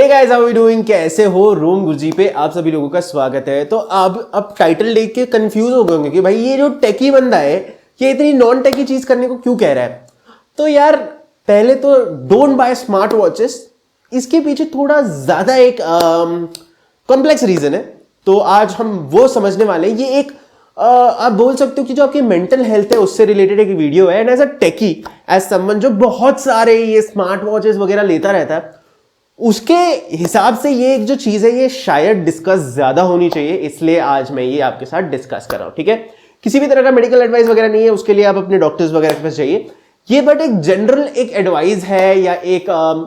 Guys, how are you doing? कैसे हो? रोम गुरुजी पे आप सभी लोगों का स्वागत है। तो अब टाइटल देख के कंफ्यूज हो गए होंगे कि भाई ये जो टेकी बंदा है ये इतनी नॉन टेकी चीज करने को क्यों कह रहा है। तो यार पहले तो डोंट बाय स्मार्ट वॉचेस, इसके पीछे थोड़ा ज्यादा एक कॉम्प्लेक्स रीजन है। तो आज हम वो समझने वाले हैं। ये एक आप बोल सकते हो कि जो आपकी मेंटल हेल्थ है उससे रिलेटेड एक वीडियो है। And as a techie, as someone जो बहुत सारे ये स्मार्ट वॉचेस वगैरह लेता रहता है, उसके हिसाब से ये एक जो चीज है ये शायद डिस्कस ज्यादा होनी चाहिए, इसलिए आज मैं ये आपके साथ डिस्कस कर रहा हूं। ठीक है, किसी भी तरह का मेडिकल एडवाइस वगैरह नहीं है, उसके लिए आप अपने डॉक्टर्स वगैरह के पास जाइए। ये बट एक जनरल एक एडवाइस है या एक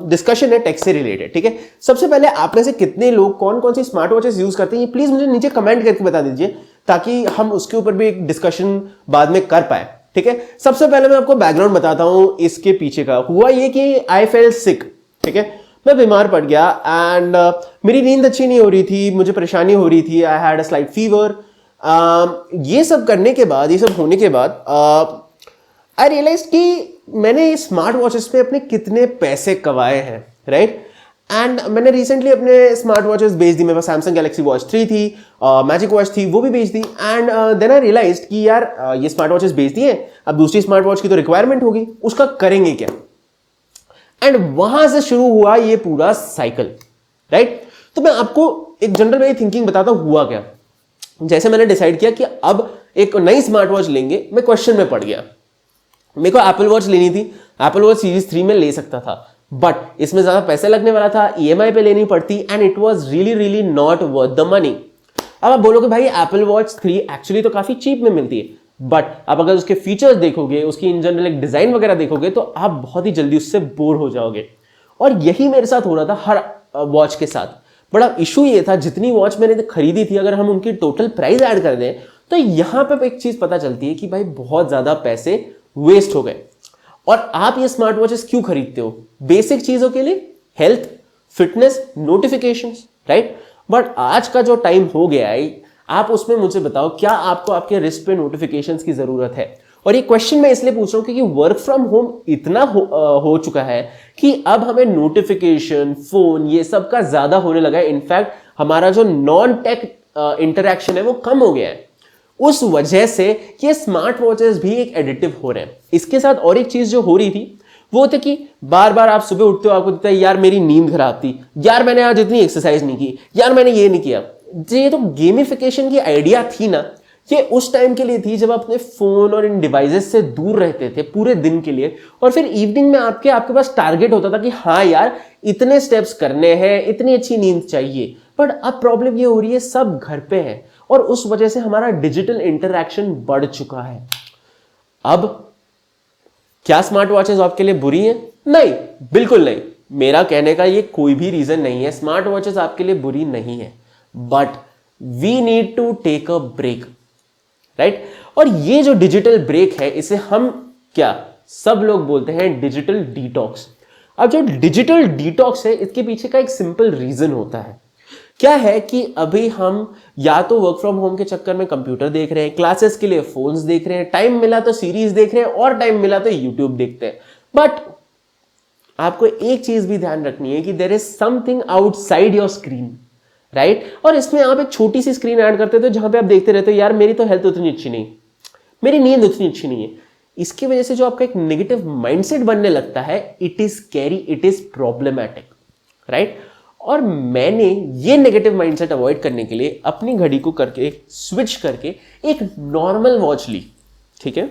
डिस्कशन है टेक से रिलेटेड। ठीक है, सबसे पहले आप में से कितने लोग कौन कौन सी स्मार्ट वॉचेस यूज करते हैं, प्लीज मुझे नीचे कमेंट करके बता दीजिए ताकि हम उसके ऊपर भी एक डिस्कशन बाद में कर पाए। ठीक है, सबसे पहले मैं आपको बैकग्राउंड बताता हूं इसके पीछे का। हुआ ये कि आई फेल्ट सिक, ठीक है, मैं बीमार पड़ गया एंड मेरी नींद अच्छी नहीं हो रही थी, मुझे परेशानी हो रही थी, I had a slight fever. ये सब करने के बाद, ये सब होने के बाद आई रियलाइज कि मैंने स्मार्ट वॉचेस पे अपने कितने पैसे कमाए हैं, राइट। एंड मैंने रिसेंटली अपने स्मार्ट वॉचेस बेच दी। मेरे पास सैमसंग गैलेक्सी वॉच 3 थी, मैजिक वॉच थी, वो भी बेच दी। एंड देन आई रियलाइज कि यार ये स्मार्ट वॉचेस बेच दी है, अब दूसरी स्मार्ट वॉच की तो रिक्वायरमेंट होगी, उसका करेंगे क्या। एंड वहां से शुरू हुआ ये पूरा साइकिल, राइट। तो मैं आपको एक जनरल वे थिंकिंग बताता हूं हुआ क्या। जैसे मैंने डिसाइड किया कि अब एक नई स्मार्ट वॉच लेंगे, मैं क्वेश्चन में पड़ गया। मेरे को एप्पल वॉच लेनी थी, एप्पल वॉच सीरीज 3 में ले सकता था, बट इसमें ज्यादा पैसे लगने वाला था, ईएमआई पे लेनी पड़ती, and it was really really not worth the money. अब आप बोलोगे भाई एप्पल वॉच 3 एक्चुअली तो काफी चीप में मिलती है, बट आप अगर उसके फीचर्स देखोगे, उसकी इन जनरल एक डिजाइन वगैरह देखोगे तो आप बहुत ही जल्दी उससे बोर हो जाओगे। और यही मेरे साथ हो रहा था हर वॉच के साथ। बड़ा इशू ये था, जितनी वॉच मैंने खरीदी थी अगर हम उनकी टोटल प्राइस ऐड कर दें तो यहां पे एक चीज पता चलती है कि भाई बहुत ज्यादा पैसे वेस्ट हो गए। और आप ये स्मार्ट वॉचेस क्यों खरीदते हो? बेसिक चीजों के लिए, health, fitness, notifications, right. But आज का जो टाइम हो गया है, आप उसमें मुझे बताओ क्या आपको आपके रिस्ट पे नोटिफिकेशंस की जरूरत है? और ये क्वेश्चन मैं इसलिए पूछ रहा हूं क्योंकि वर्क फ्रॉम होम इतना हो चुका है कि अब हमें नोटिफिकेशन, फोन, ये सब का ज्यादा होने लगा है। इनफैक्ट हमारा जो नॉन टेक इंटरेक्शन है वो कम हो गया है, उस वजह से ये स्मार्ट वॉचेस भी एक एडिक्टिव हो रहे हैं। इसके साथ और एक चीज जो हो रही थी वो थे कि बार बार आप सुबह उठते हो, आपको दिखता है यार मेरी नींद खराब थी, यार मैंने आज इतनी एक्सरसाइज नहीं की, यार मैंने ये नहीं किया। ये तो गेमिफिकेशन की आइडिया थी ना, ये उस टाइम के लिए थी जब आप अपने फोन और इन डिवाइसेस से दूर रहते थे पूरे दिन के लिए, और फिर इवनिंग में आपके पास टारगेट होता था कि हाँ यार इतने स्टेप्स करने हैं, इतनी अच्छी नींद चाहिए। बट अब प्रॉब्लम ये हो रही है सब घर पे है और उस वजह से हमारा डिजिटल इंटरैक्शन बढ़ चुका है। अब क्या स्मार्ट वॉचेस आपके लिए बुरी हैं? नहीं, बिल्कुल नहीं। मेरा कहने का ये कोई भी रीजन नहीं है, स्मार्ट वॉचेस आपके लिए बुरी नहीं है, but we need to take a break, right. और ये जो डिजिटल ब्रेक है इसे हम क्या सब लोग बोलते हैं डिजिटल डिटॉक्स। अब जो डिजिटल डिटॉक्स है इसके पीछे का एक सिंपल रीजन होता है। क्या है कि अभी हम या तो वर्क फ्रॉम होम के चक्कर में कंप्यूटर देख रहे हैं, क्लासेस के लिए फोन्स देख रहे हैं, टाइम मिला तो सीरीज देख रहे हैं और टाइम मिला तो यूट्यूब देखते हैं। बट आपको एक चीज भी ध्यान रखनी है कि there is something outside your screen, right. और इसमें आप एक छोटी सी स्क्रीन ऐड करते थे जहां पे आप देखते रहते हो यार मेरी तो हेल्थ उतनी अच्छी नहीं, मेरी नींद उतनी अच्छी नहीं है। इसकी वजह से जो आपका एक नेगेटिव माइंडसेट बनने लगता है, it is carry, it is problematic, right. और मैंने ये नेगेटिव माइंडसेट अवॉइड करने के लिए अपनी घड़ी को करके स्विच करके एक नॉर्मल वॉच ली, ठीक है।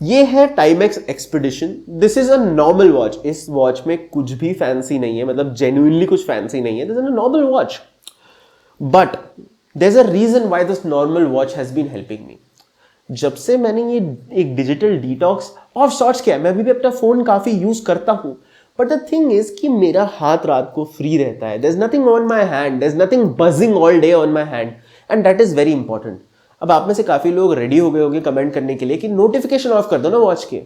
ये है Timex expedition. This is a normal watch. इस वॉच में कुछ भी फैंसी नहीं है, मतलब जेन्युइनली कुछ फैंसी नहीं है, this is a normal watch. But there is a reason why this normal watch has been helping me. जब से मैंने ये एक डिजिटल डिटॉक्स ऑफ सॉर्ट्स किया, मैं अभी भी अपना फोन काफी यूज करता हूं, बट द थिंग इज कि मेरा हाथ रात को फ्री रहता है। There is nothing on my hand, there is nothing buzzing all day on my hand, and that is very important. अब आप में से काफी लोग रेडी हो गए होंगे कमेंट करने के लिए कि नोटिफिकेशन ऑफ कर दो ना वॉच के,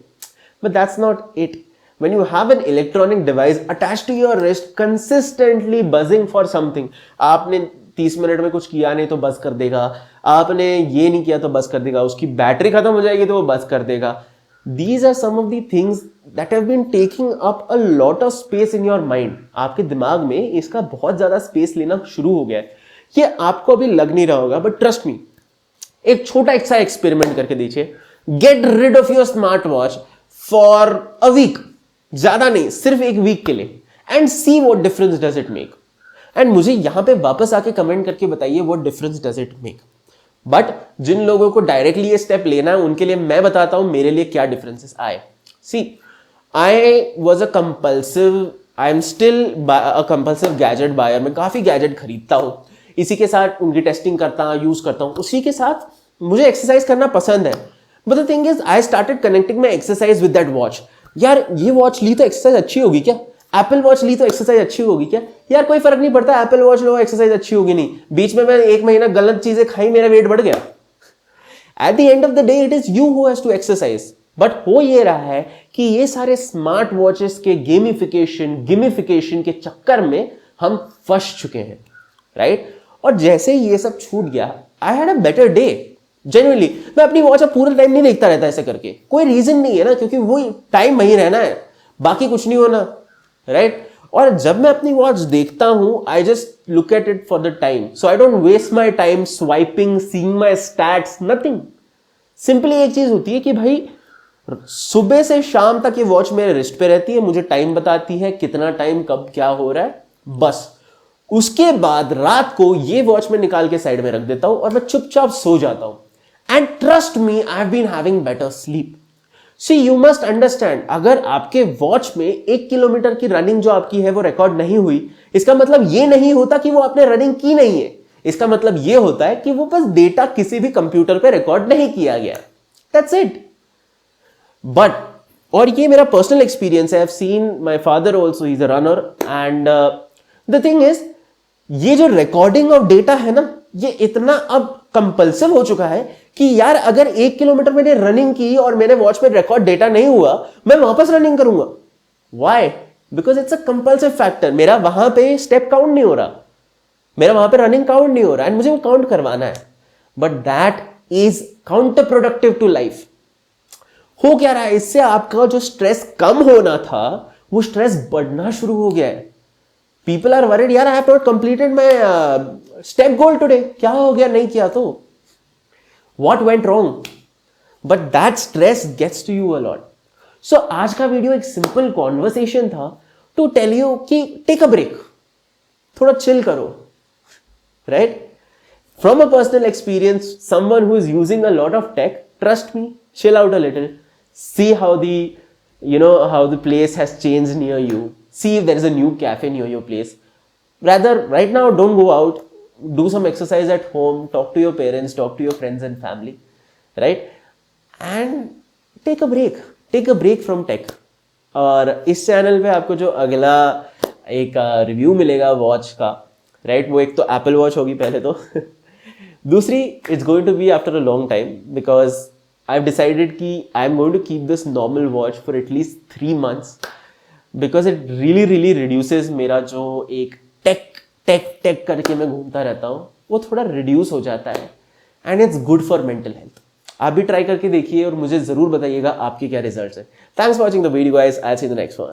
but that's not it. When you have an electronic device attached to your wrist consistently buzzing for something, आपने 30 मिनट में कुछ किया नहीं तो बस कर देगा, आपने ये नहीं किया तो बस कर देगा, उसकी बैटरी खत्म हो जाएगी तो वो बस कर देगा, These are some of the things that have been taking up a lot of space in your mind. आपके दिमाग में इसका बहुत ज्यादा स्पेस लेना शुरू हो गया है. ये आपको अभी लग नहीं रहा होगा, बट ट्रस्ट मी, एक छोटा सा एक्सपेरिमेंट करके दीजिए. Get rid of your smart watch for a week, ज्यादा नहीं, सिर्फ एक वीक के लिए, and see what difference does it make. And मुझे यहां पे वापस आके कमेंट करके बताइए what difference does it make. But जिन लोगों को डायरेक्टली ये स्टेप लेना है उनके लिए मैं बताता हूं मेरे लिए क्या डिफरेंसेस आए. See, I was a compulsive, I am still a compulsive gadget buyer. मैं काफी गैजेट खरीदता हूं, इसी के साथ उनकी टेस्टिंग करता हूं, यूज करता हूं. उसी के साथ मुझे एक्सरसाइज करना पसंद है. But the thing is I started connecting my exercise with that watch. यार ये वॉच ली तो एक्सरसाइज अच्छी होगी क्या? एप्पल वॉच ली तो एक्सरसाइज अच्छी होगी क्या? यार कोई फर्क नहीं पड़ता, एप्पल वॉच लो एक्सरसाइज अच्छी होगी नहीं. बीच में मैं 1 महीना गलत चीजें खाई, मेरा वेट बढ़ गया. At the end of the day it is you who has to exercise. But हो ये रहा है कि ये सारे स्मार्ट वॉचेस के गेमिफिकेशन के चक्कर में हम फंस चुके हैं, राइट? और जैसे ही ये सब छूट गया, I had a better day. Genuinely मैं अपनी वॉच अब पूरा टाइम नहीं देखता रहता ऐसे करके, कोई रीजन नहीं है ना, क्योंकि वो टाइम वहीं रहना है, बाकी कुछ नहीं होना, राइट? और जब मैं अपनी वॉच देखता हूं, I just look at it for the time, so I don't waste my time swiping, seeing my stats, nothing. Simply एक चीज होती है कि भाई सुबह से शाम तक ये वॉच मेरे रिस्ट पे रहती है, मुझे टाइम बताती है कितना टाइम कब क्या हो रहा है, बस. उसके बाद रात को ये वॉच में निकाल के साइड में रख देता हूं और मैं चुपचाप सो जाता हूं. And trust me, I have been having better sleep. See, you must understand, अगर आपके वॉच में 1 किलोमीटर की रनिंग जो आपकी है वो रिकॉर्ड नहीं हुई, इसका मतलब ये नहीं होता कि वो आपने रनिंग की नहीं है. इसका मतलब ये होता है कि वो बस डेटा किसी भी कंप्यूटर पे रिकॉर्ड नहीं किया गया. That's it. बट, और ये मेरा पर्सनल एक्सपीरियंस है, I have seen my father also, he is a runner, and the thing is, ये जो रिकॉर्डिंग ऑफ डेटा है ना, ये इतना अब कंपल्सिव हो चुका है कि यार अगर 1 किलोमीटर मैंने रनिंग की और मेरे वॉच में रिकॉर्ड डेटा नहीं हुआ, मैं वापस रनिंग करूंगा. Why? Because it's a compulsive factor. मेरा वहां पे स्टेप काउंट नहीं हो रहा, मेरा वहां पे रनिंग काउंट नहीं हो रहा, एंड मुझे वो काउंट करवाना है. But that is counterproductive to life. हो क्या रहा है, इससे आपका जो स्ट्रेस कम होना था वो स्ट्रेस बढ़ना शुरू हो गया है. पीपल आर वरीड, यार I have not completed my step goal today, क्या हो गया नहीं किया तो, what went wrong? But that stress gets to you a lot. So आज का वीडियो एक सिंपल कॉन्वर्सेशन था टू टेल यू कि टेक अ ब्रेक, थोड़ा चिल करो, right? From a personal experience, someone who is using a lot of tech, trust me, chill out a little, see how the place has changed near you, see if there is a new cafe near your place. Rather, right now, don't go out, do some exercise at home, talk to your parents, talk to your friends and family, right? And take a break from tech. और इस channel पे आपको जो अगला एक review मिलेगा watch का, right, वो एक तो एप्पल वॉच होगी पहले तो दूसरी, it's going to be after a long time, because I've decided कि I'm going to keep this normal watch for at least 3 months because it really reduces मेरा जो एक टेक करके मैं घूमता रहता हूँ, वो थोड़ा reduce हो जाता है, and it's good for mental health. आप भी ट्राई करके देखिए और मुझे जरूर बताइएगा आपके क्या रिजल्ट्स हैं. Thanks for watching the video guys. I'll see you in the next one.